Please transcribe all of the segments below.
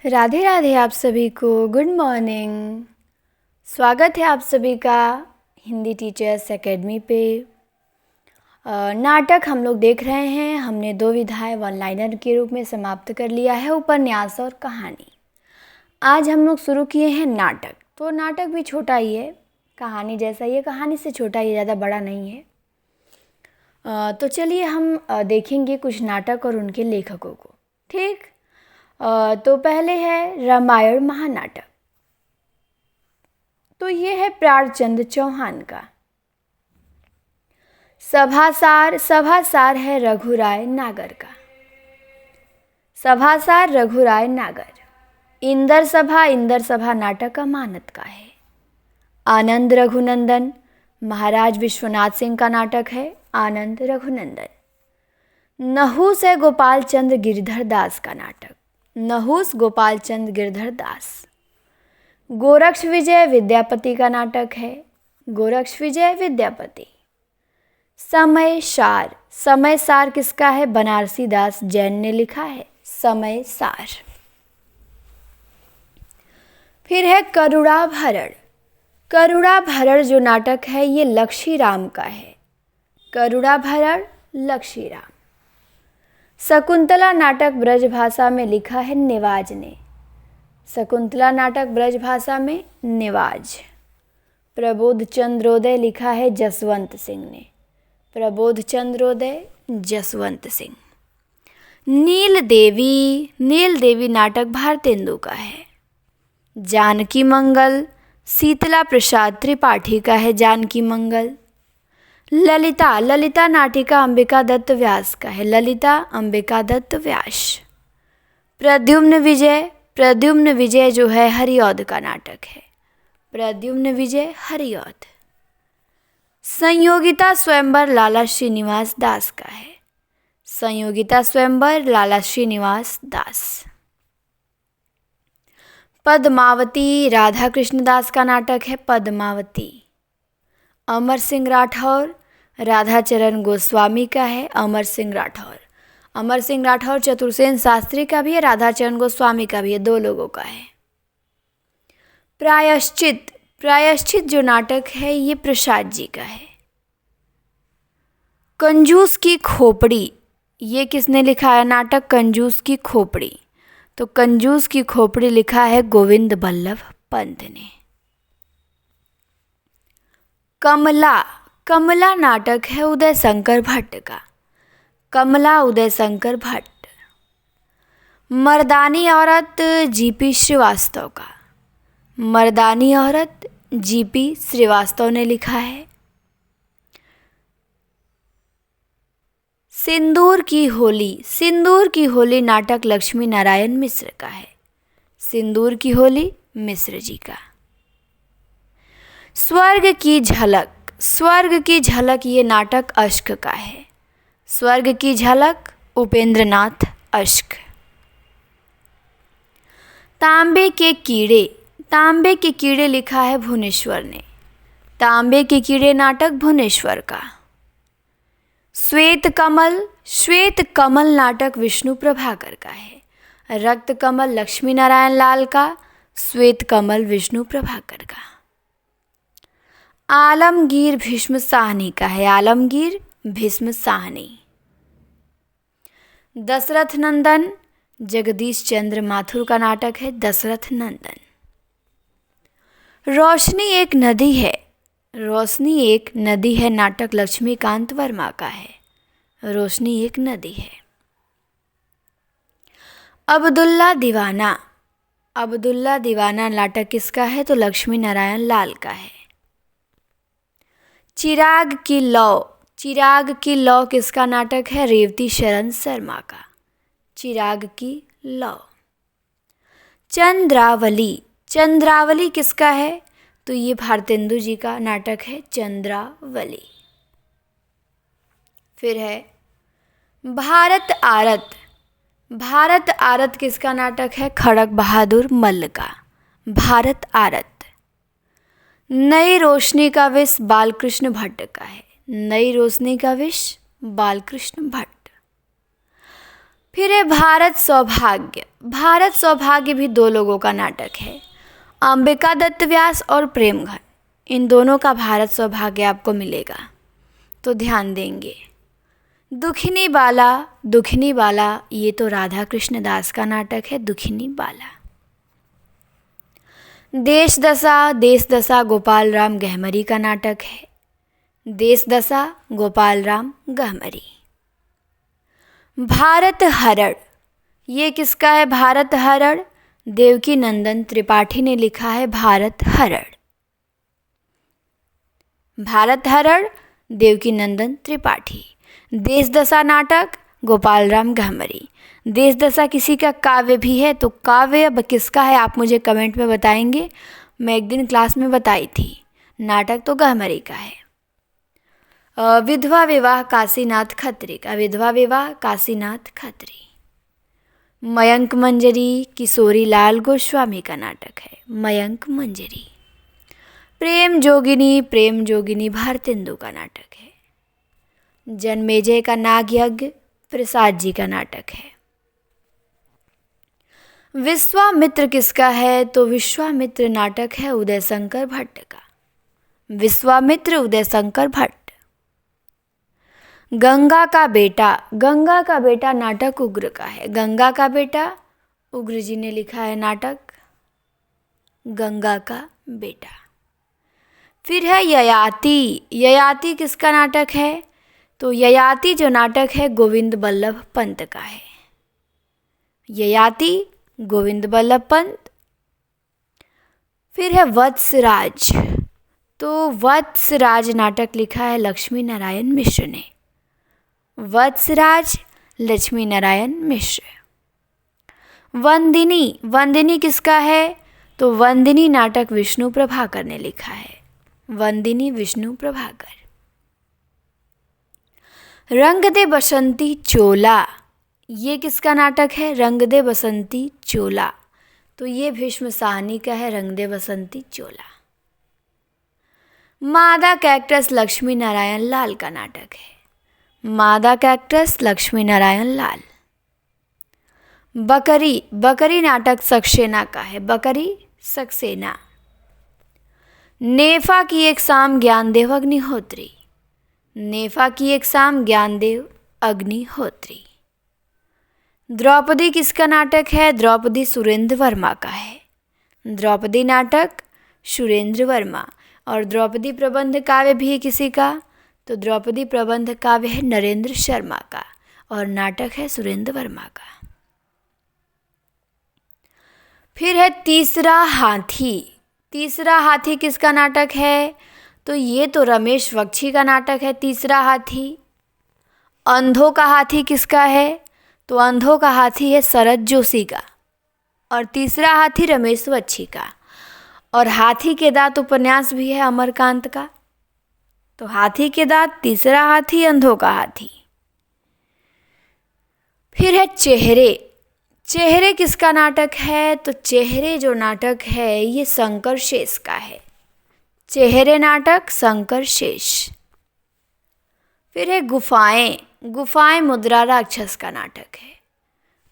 राधे राधे आप सभी को गुड मॉर्निंग। स्वागत है आप सभी का हिंदी टीचर्स एकेडमी पे। नाटक हम लोग देख रहे हैं। हमने 2 विधाएं वन लाइनर के रूप में समाप्त कर लिया है, उपन्यास और कहानी। आज हम लोग शुरू किए हैं नाटक। तो नाटक भी छोटा ही है, कहानी जैसा ही है, कहानी से छोटा ही, ज़्यादा बड़ा नहीं है। तो चलिए हम देखेंगे कुछ नाटक और उनके लेखकों को। ठीक, तो पहले है रामायण महानाटक। तो ये है प्राणचंद्र चौहान का। सभासार है रघुराय नागर का। सभासार रघुराय नागर। इंदर सभा नाटक अमानत का है। आनंद रघुनंदन महाराज विश्वनाथ सिंह का नाटक है आनंद रघुनंदन। नहुस है गोपाल चंद्र गिरधर दास का नाटक, नहुस गोपाल चंद्र गिरधर दास। गोरक्ष विजय विद्यापति का नाटक है, गोरक्ष विजय विद्यापति। समय सार किसका है? बनारसी दास जैन ने लिखा है समय सार। फिर है करुणा भरण जो नाटक है ये लक्ष्मीराम का है, करुणा भरण लक्ष्मीराम। शकुंतला नाटक ब्रजभाषा में लिखा है निवाज ने, शकुंतला नाटक ब्रजभाषा में निवाज। प्रबोध चंद्रोदय लिखा है जसवंत सिंह ने, प्रबोध चंद्रोदय जसवंत सिंह। नील देवी नाटक भारतेंदु का है। जानकी मंगल शीतला प्रसाद त्रिपाठी का है, जानकी मंगल। ललिता नाटिका अंबिका दत्त व्यास का है, ललिता अंबिका दत्त व्यास। प्रद्युम्न विजय जो है हरिऔध का नाटक है, प्रद्युम्न विजय हरिऔध। संयोगिता स्वयंवर लाला श्रीनिवास दास का है, संयोगिता स्वयंवर लाला श्रीनिवास दास। पद्मावती राधा कृष्ण दास का नाटक है पद्मावती। अमर सिंह राठौर राधाचरण गोस्वामी का है, अमर सिंह राठौर चतुर्सेन शास्त्री का भी है, राधाचरण गोस्वामी का भी है, 2 लोगों का है। प्रायश्चित जो नाटक है ये प्रसाद जी का है। कंजूस की खोपड़ी, ये किसने लिखा है नाटक? कंजूस की खोपड़ी। तो कंजूस की खोपड़ी लिखा है गोविंद बल्लभ पंत ने। कमला नाटक है उदय शंकर भट्ट का, कमला उदय शंकर भट्ट। मर्दानी औरत जीपी श्रीवास्तव का, मर्दानी औरत जीपी श्रीवास्तव ने लिखा है। सिंदूर की होली नाटक लक्ष्मी नारायण मिश्र का है, सिंदूर की होली मिश्र जी का। स्वर्ग की झलक ये नाटक अश्क का है, स्वर्ग की झलक उपेंद्रनाथ अश्क। तांबे के कीड़े लिखा है भुवनेश्वर ने, तांबे के कीड़े नाटक भुवनेश्वर का। श्वेत कमल नाटक विष्णु प्रभाकर का है। रक्त कमल लक्ष्मी नारायण लाल का, श्वेत कमल विष्णु प्रभाकर का। आलमगीर भीष्म साहनी का है, आलमगीर भीष्म साहनी। दशरथ नंदन जगदीश चंद्र माथुर का नाटक है दशरथ नंदन। रोशनी एक नदी है नाटक लक्ष्मीकांत वर्मा का है, रोशनी एक नदी है। अब्दुल्ला दीवाना नाटक किसका है? तो लक्ष्मी नारायण लाल का है। चिराग की लौ किसका नाटक है? रेवती शरण शर्मा का, चिराग की लौ। चंद्रावली किसका है? तो ये भारतेंदु जी का नाटक है चंद्रावली। फिर है भारत आरत किसका नाटक है? खड़क बहादुर मल्ल का, भारत आरत। नई रोशनी का विष बालकृष्ण भट्ट का है, नई रोशनी का विष बालकृष्ण भट्ट। फिर है भारत सौभाग्य। भारत सौभाग्य भी दो लोगों का नाटक है, अंबिका दत्त व्यास और प्रेमघन। इन दोनों का भारत सौभाग्य आपको मिलेगा, तो ध्यान देंगे। दुखिनी बाला, दुखिनी बाला ये तो राधा कृष्ण दास का नाटक है, दुखिनी बाला। देश दशा, देश दशा गोपाल राम गहमरी का नाटक है, देश दशा गोपाल राम गहमरी। भारत हरण, ये किसका है? भारत हरण देवकी नंदन त्रिपाठी ने लिखा है, भारत हरण। भारत हरण देवकी नंदन त्रिपाठी। देश दशा नाटक गोपाल राम गहमरी। देश दशा किसी का काव्य भी है, तो काव्य अब किसका है आप मुझे कमेंट में बताएंगे। मैं एक दिन क्लास में बताई थी, नाटक तो गहमरी का है। विधवा विवाह काशीनाथ खत्री का, विधवा विवाह काशीनाथ खत्री। मयंक मंजरी किशोरी लाल गोस्वामी का नाटक है, मयंक मंजरी। प्रेम जोगिनी, प्रेम जोगिनी भारतेंदु का नाटक है। जन्मेजय का नाग यज्ञ प्रसाद जी का नाटक है। विश्वामित्र किसका है? तो विश्वामित्र नाटक है उदय शंकर भट्ट का, विश्वामित्र उदय शंकर भट्ट। गंगा का बेटा, गंगा का बेटा नाटक उग्र का है, गंगा का बेटा उग्र जी ने लिखा है नाटक गंगा का बेटा। फिर है ययाति, ययाति किसका नाटक है? तो ययाति जो नाटक है गोविंद बल्लभ पंत का है, ययाति गोविंद बल्लभ पंत। फिर है वत्सराज, तो वत्सराज नाटक लिखा है लक्ष्मी नारायण मिश्र ने, वत्सराज लक्ष्मी नारायण मिश्र। वंदिनी, वंदिनी किसका है? तो वंदिनी नाटक विष्णु प्रभाकर ने लिखा है, वंदिनी विष्णु प्रभाकर। रंग दे बसंती चोला, ये किसका नाटक है? रंग दे बसंती चोला, तो ये भीष्म साहनी का है, रंग दे बसंती चोला। मादा कैक्टस लक्ष्मी नारायण लाल का नाटक है, मादा कैक्टस लक्ष्मी नारायण लाल। बकरी, बकरी नाटक सक्सेना का है, बकरी सक्सेना। नेफा की एक शाम ज्ञानदेव अग्निहोत्री, नेफा की एक शाम ज्ञानदेव अग्निहोत्री। द्रौपदी किसका नाटक है? द्रौपदी सुरेंद्र वर्मा का है, द्रौपदी नाटक सुरेंद्र वर्मा। और द्रौपदी प्रबंध काव्य भी है किसी का? तो द्रौपदी प्रबंध काव्य है नरेंद्र शर्मा का और नाटक है सुरेंद्र वर्मा का। फिर है तीसरा हाथी, तीसरा हाथी किसका नाटक है? तो ये तो रमेश बख्शी का नाटक है तीसरा हाथी। अंधों का हाथी किसका है? तो अंधों का हाथी है शरद जोशी का और तीसरा हाथी रमेश बख्शी का। और हाथी के दांत उपन्यास भी है अमरकांत का, तो हाथी के दांत तीसरा हाथी, अंधों का हाथी। फिर है चेहरे, चेहरे किसका नाटक है? तो चेहरे जो नाटक है ये शंकर शेष का है, चेहरे नाटक शंकर शेष। फिर है गुफाएं, गुफाएं मुद्रा राक्षस का नाटक है,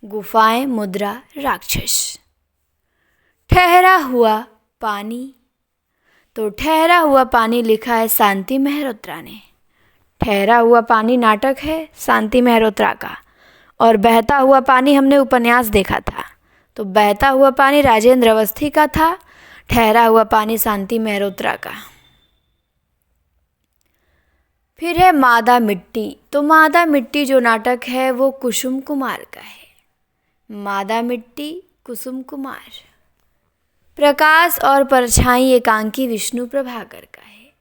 गुफाएं मुद्रा राक्षस। ठहरा हुआ पानी, तो ठहरा हुआ पानी लिखा है शांति मेहरोत्रा ने, ठहरा हुआ पानी नाटक है शांति मेहरोत्रा का। और बहता हुआ पानी हमने उपन्यास देखा था, तो बहता हुआ पानी राजेंद्र अवस्थी का था, ठहरा हुआ पानी शांति मेहरोत्रा का। फिर है मादा मिट्टी, तो मादा मिट्टी जो नाटक है वो कुसुम कुमार का है, मादा मिट्टी कुसुम कुमार। प्रकाश और परछाई एकांकी विष्णु प्रभाकर का है,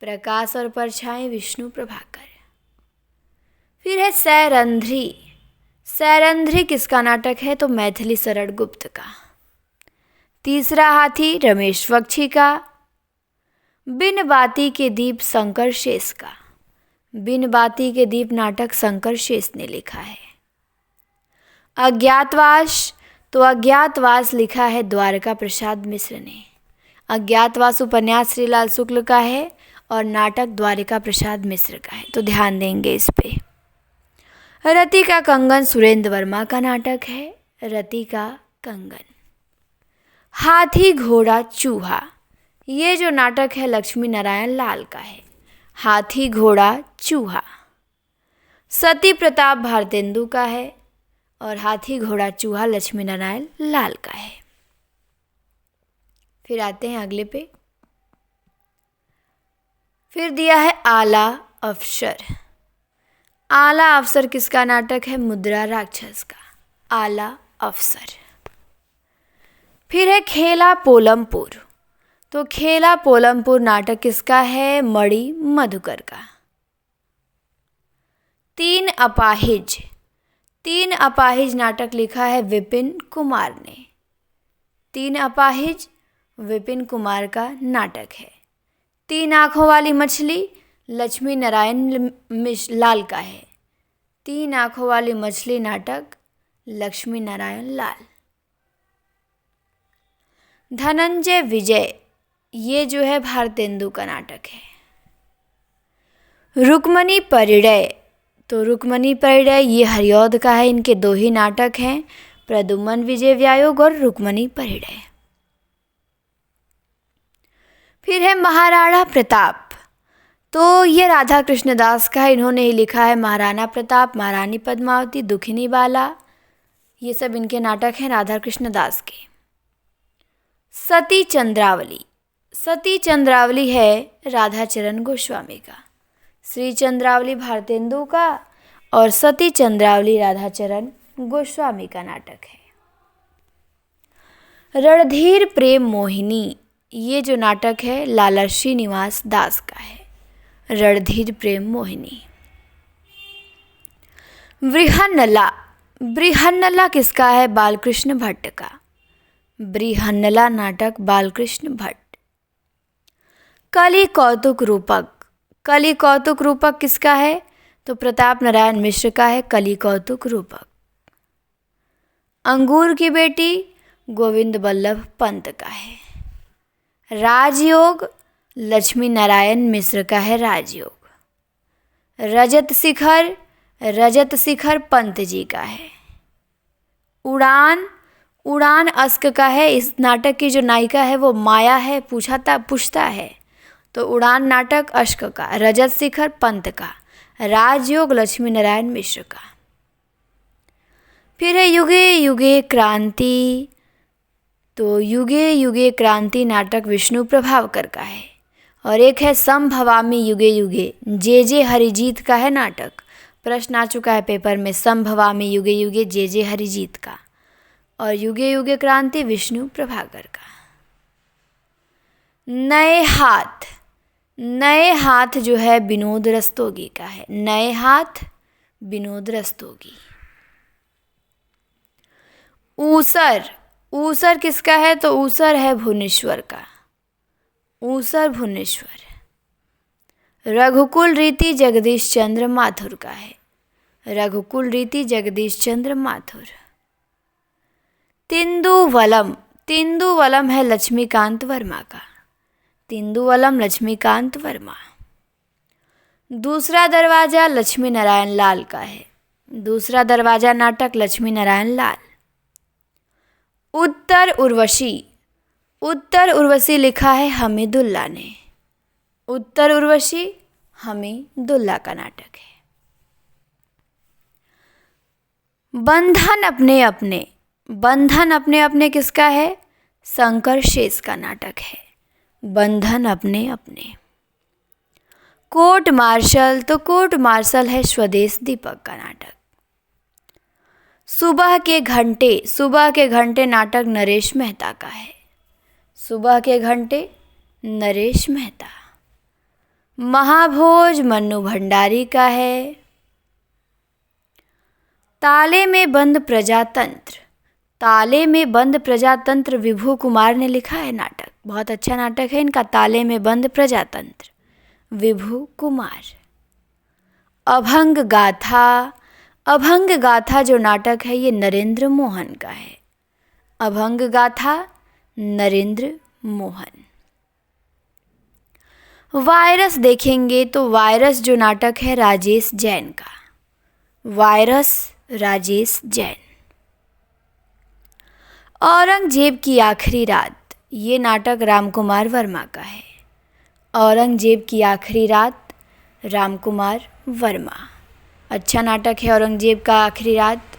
प्रकाश और परछाई विष्णु प्रभाकर। फिर है सैरंध्री, सैरंध्री किसका नाटक है? तो मैथिली शरण गुप्त का। तीसरा हाथी रमेश बख्शी का। बिन बाती के दीप शंकर शेष का, बिन बाती के दीप नाटक शंकर शेष ने लिखा है। अज्ञातवास, तो अज्ञातवास लिखा है द्वारका प्रसाद मिश्र ने, अज्ञातवास उपन्यास श्रीलाल शुक्ल का है और नाटक द्वारिका प्रसाद मिश्र का है, तो ध्यान देंगे इस पे। रति का कंगन सुरेंद्र वर्मा का नाटक है, रति का कंगन। हाथी घोड़ा चूहा, ये जो नाटक है लक्ष्मी नारायण लाल का है, हाथी घोड़ा चूहा। सती प्रताप भारतेंदु का है और हाथी घोड़ा चूहा लक्ष्मी नारायण लाल का है। फिर आते हैं अगले पे। फिर दिया है आला अफसर। आला अफसर किसका नाटक है? मुद्रा राक्षस का, आला अफसर। फिर है खेला पोलमपुर, तो खेला पोलमपुर नाटक किसका है? मणि मधुकर का। तीन अपाहिज, तीन अपाहिज नाटक लिखा है विपिन कुमार ने। तीन अपाहिज विपिन कुमार का नाटक है। तीन आँखों वाली मछली लक्ष्मी नारायण लाल का है। तीन आँखों वाली मछली नाटक लक्ष्मी नारायण लाल। धनंजय विजय, ये जो है भारतेंदु का नाटक है। रुक्मणी परिणय, तो रुक्मणी परिणय ये हरिऔध का है। इनके दो ही नाटक हैं, प्रद्युम्न विजय व्यायोग और रुक्मणी परिणय। फिर है महाराणा प्रताप, तो ये राधा कृष्ण दास का है। इन्होंने ही लिखा है महाराणा प्रताप, महारानी पद्मावती, दुखिनी बाला, ये सब इनके नाटक हैं राधा कृष्ण दास के। सती चंद्रावली, सती चंद्रावली है राधाचरण गोस्वामी का। श्री चंद्रावली भारतेंदु का और सती चंद्रावली राधाचरण गोस्वामी का नाटक है। रणधीर प्रेम मोहिनी, ये जो नाटक है लाला श्रीनिवास दास का है, रणधीर प्रेम मोहिनी। बृहन्नला, बृहन्नला किसका है? बालकृष्ण भट्ट का। बृहन्नला नाटक बालकृष्ण भट्ट। कलि कौतुक रूपक, कलि कौतुक रूपक किसका है? तो प्रताप नारायण मिश्र का है कलि कौतुक रूपक। अंगूर की बेटी गोविंद बल्लभ पंत का है। राजयोग लक्ष्मी नारायण मिश्र का है, राजयोग। रजत शिखर, रजत शिखर पंत जी का है। उड़ान, उड़ान अस्क का है। इस नाटक की जो नायिका है वो माया है, पूछता है, तो उड़ान नाटक अश्क का, रजत शिखर पंत का, राजयोग लक्ष्मी नारायण मिश्र का। फिर है युगे युगे क्रांति, तो युगे युगे क्रांति नाटक विष्णु प्रभावकर का है। और एक है संभवामी युगे युगे, जे हरिजीत का है नाटक। प्रश्न आ चुका है पेपर में, संभवामी युगे युगे जे हरिजीत का। और युगे युगे क्रांति विष्णु प्रभाकर का। नए हाथ, नए हाथ जो है विनोद रस्तोगी का है। नए हाथ विनोद रस्तोगी। ऊसर, ऊसर किसका है? तो ऊसर है भुवनेश्वर का, ऊसर भुवनेश्वर। रघुकुल रीति जगदीश चंद्र माथुर का है। रघुकुल रीति जगदीश चंद्र माथुर। तिंदुवलम, तिंदुवलम है लक्ष्मीकांत वर्मा का। तिंदुवलम लक्ष्मीकांत वर्मा। दूसरा दरवाजा लक्ष्मी नारायण लाल का है। दूसरा दरवाजा नाटक लक्ष्मी नारायण लाल। उत्तर उर्वशी, उत्तर उर्वशी लिखा है हमीदुल्लाह ने। उत्तर उर्वशी हमीदुल्लाह का नाटक है। बंधन अपने अपने, बंधन अपने अपने किसका है? शंकर शेष का नाटक है, बंधन अपने अपने। कोर्ट मार्शल, तो कोर्ट मार्शल है स्वदेश दीपक का नाटक। सुबह के घंटे, सुबह के घंटे नाटक नरेश मेहता का है। सुबह के घंटे नरेश मेहता। महाभोज मन्नू भंडारी का है। ताले में बंद प्रजातंत्र, ताले में बंद प्रजातंत्र विभू कुमार ने लिखा है नाटक। बहुत अच्छा नाटक है इनका, ताले में बंद प्रजातंत्र, विभू कुमार। अभंग गाथा, अभंग गाथा जो नाटक है ये नरेंद्र मोहन का है। अभंग गाथा नरेंद्र मोहन। वायरस देखेंगे तो वायरस जो नाटक है राजेश जैन का। वायरस राजेश जैन। औरंगजेब की आखिरी रात, ये नाटक रामकुमार वर्मा का है। औरंगजेब की आखिरी रात, रामकुमार वर्मा। अच्छा नाटक है औरंगजेब का आखिरी रात।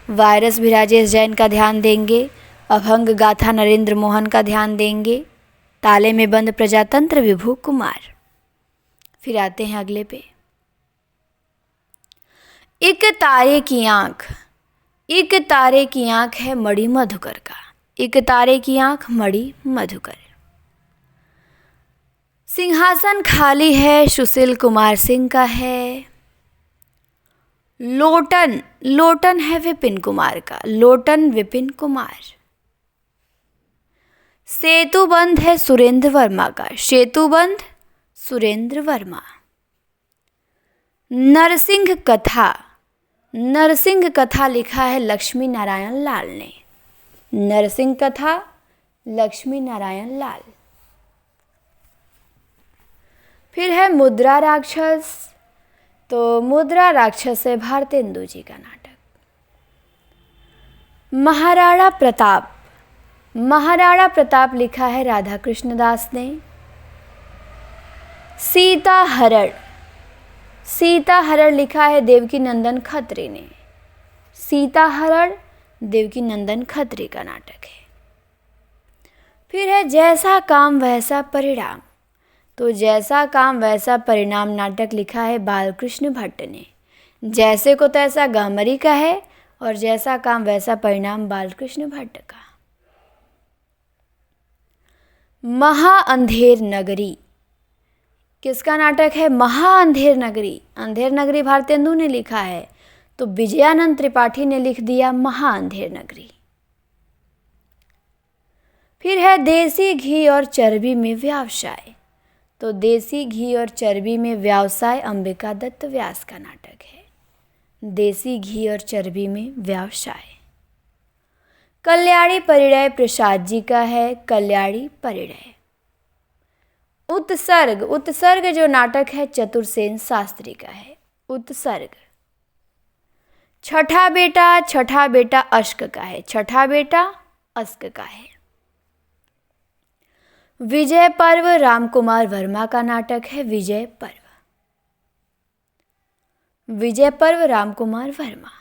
वायरस भी राजेश जैन का ध्यान देंगे। अभंग गाथा नरेंद्र मोहन का ध्यान देंगे। ताले में बंद प्रजातंत्र विभू कुमार। फिर आते हैं अगले पे। एक तारे की आंख, एक तारे की आंख है मणि मधुकर का। एक तारे की आंख मणि मधुकर। सिंहासन खाली है सुशील कुमार सिंह का है। लोटन, लोटन है विपिन कुमार का। लोटन विपिन कुमार। सेतुबंध है सुरेंद्र वर्मा का। सेतुबंध सुरेंद्र वर्मा। नरसिंह कथा, नरसिंह कथा लिखा है लक्ष्मी नारायण लाल ने। नरसिंह कथा लक्ष्मी नारायण लाल। फिर है मुद्रा राक्षस, तो मुद्रा राक्षस है भारतेंदु जी का नाटक। महाराणा प्रताप, महाराणा प्रताप लिखा है राधा कृष्ण दास ने। सीता हरण, सीता हरण लिखा है देवकी नंदन खत्री ने। सीता हरण देवकी नंदन खत्री का नाटक है। फिर है जैसा काम वैसा परिणाम, तो जैसा काम वैसा परिणाम नाटक लिखा है बालकृष्ण भट्ट ने। जैसे को तैसा गामरी का है और जैसा काम वैसा परिणाम बालकृष्ण भट्ट का। महाअंधेर नगरी किसका नाटक है? महाअंधेर नगरी। अंधेर नगरी भारतेंदु ने लिखा है, तो विजयानंद त्रिपाठी ने लिख दिया महाअंधेर नगरी। फिर है देसी घी और चर्बी में व्यवसाय, तो देसी घी और चर्बी में व्यवसाय अंबिका दत्त व्यास का नाटक है। देसी घी और चर्बी में व्यवसाय। कल्याणी परिणय प्रसाद जी का है। कल्याणी परिणय। उत्सर्ग, उत्सर्ग जो नाटक है चतुरसेन शास्त्री का है। उत्सर्ग। छठा बेटा, छठा बेटा अश्क का है। छठा बेटा अश्क का है। विजय पर्व रामकुमार वर्मा का नाटक है। विजय पर्व। विजय पर्व रामकुमार वर्मा।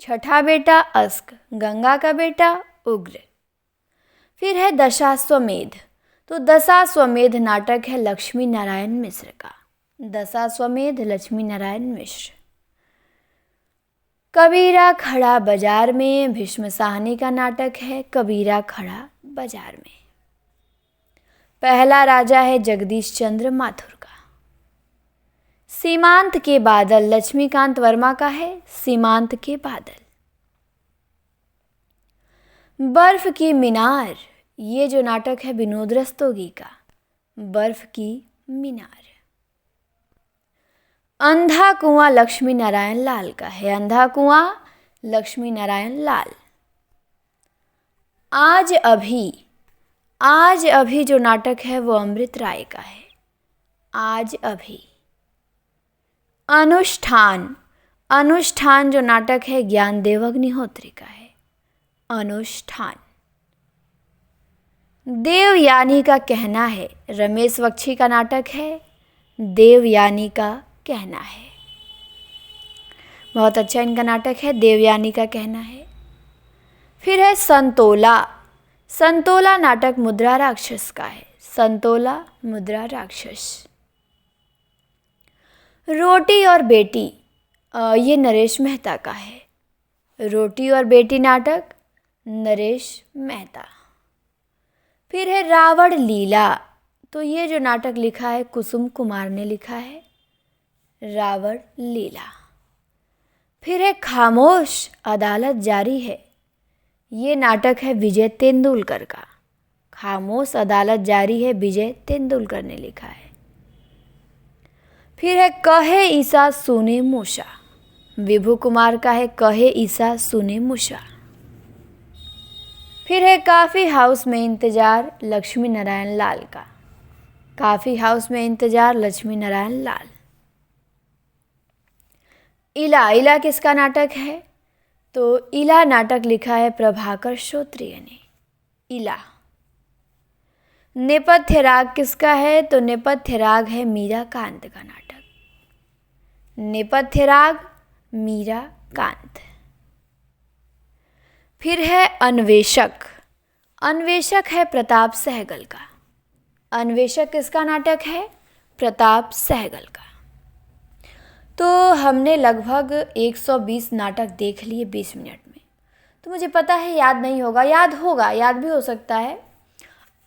छठा बेटा अश्क, गंगा का बेटा उग्र। फिर है दशाश्वमेध, तो दशाश्वमेध नाटक है लक्ष्मी नारायण मिश्र का। दशाश्वमेध लक्ष्मी नारायण मिश्र। कबीरा खड़ा बाजार में भीष्म साहनी का नाटक है। कबीरा खड़ा बाजार में। पहला राजा है जगदीश चंद्र माथुर का। सीमांत के बादल लक्ष्मीकांत वर्मा का है। सीमांत के बादल। बर्फ की मीनार, ये जो नाटक है विनोद रस्तोगी का। बर्फ की मीनार। अंधा कुआं लक्ष्मी नारायण लाल का है। अंधा कुआं लक्ष्मी नारायण लाल। आज अभी, आज अभी जो नाटक है वो अमृत राय का है। आज अभी। अनुष्ठान, अनुष्ठान जो नाटक है ज्ञानदेव अग्निहोत्री का है। अनुष्ठान। देवयानी का कहना है, रमेश बख्शी का नाटक है। देवयानी का कहना है। बहुत अच्छा इनका नाटक है। देवयानी का कहना है। फिर है संतोला। संतोला नाटक मुद्रा राक्षस का है। संतोला मुद्रा राक्षस। रोटी और बेटी, ये नरेश मेहता का है। रोटी और बेटी नाटक नरेश मेहता। फिर है रावण लीला, तो ये जो नाटक लिखा है कुसुम कुमार ने लिखा है। रावण लीला। फिर है खामोश अदालत जारी है, ये नाटक है विजय तेंदुलकर का। खामोश अदालत जारी है विजय तेंदुलकर ने लिखा है। फिर है कहे ईसा सुने मूसा, विभू कुमार का है। कहे ईसा सुने मूसा। फिर है काफ़ी हाउस में इंतजार लक्ष्मी नारायण लाल का। काफ़ी हाउस में इंतजार लक्ष्मी नारायण लाल। इला, इला किसका नाटक है? तो इला नाटक लिखा है प्रभाकर श्रोत्रिय ने। इला। नेपथ्य राग किसका है? तो नेपथ्य राग है मीराकांत का नाटक। नेपथ्य राग मीराकांत। फिर है अन्वेषक। अन्वेषक है प्रताप सहगल का। अन्वेषक किसका नाटक है? प्रताप सहगल का। तो हमने लगभग 120 नाटक देख लिए 20 मिनट में। तो मुझे पता है याद नहीं होगा, याद होगा, याद भी हो सकता है।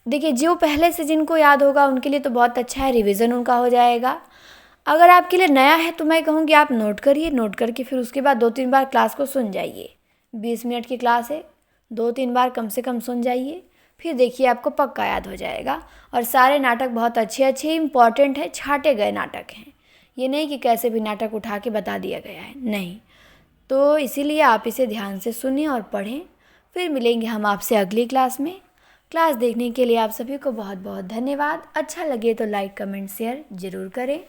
देखिए, जो पहले से जिनको याद होगा उनके लिए तो बहुत अच्छा है, रिवीजन उनका हो जाएगा। अगर आपके लिए नया है तो मैं कहूँगी आप नोट करिए, नोट करके फिर उसके बाद 2-3 बार क्लास को सुन जाइए। 20 मिनट की क्लास है, 2-3 बार कम से कम सुन जाइए, फिर देखिए आपको पक्का याद हो जाएगा। और सारे नाटक बहुत अच्छे अच्छे इम्पॉर्टेंट हैं, छांटे गए नाटक हैं। ये नहीं कि कैसे भी नाटक उठा के बता दिया गया है, नहीं। तो इसीलिए आप इसे ध्यान से सुनिए और पढ़ें। फिर मिलेंगे हम आपसे अगली क्लास में। क्लास देखने के लिए आप सभी को बहुत बहुत धन्यवाद। अच्छा लगे तो लाइक, कमेंट, शेयर ज़रूर करें।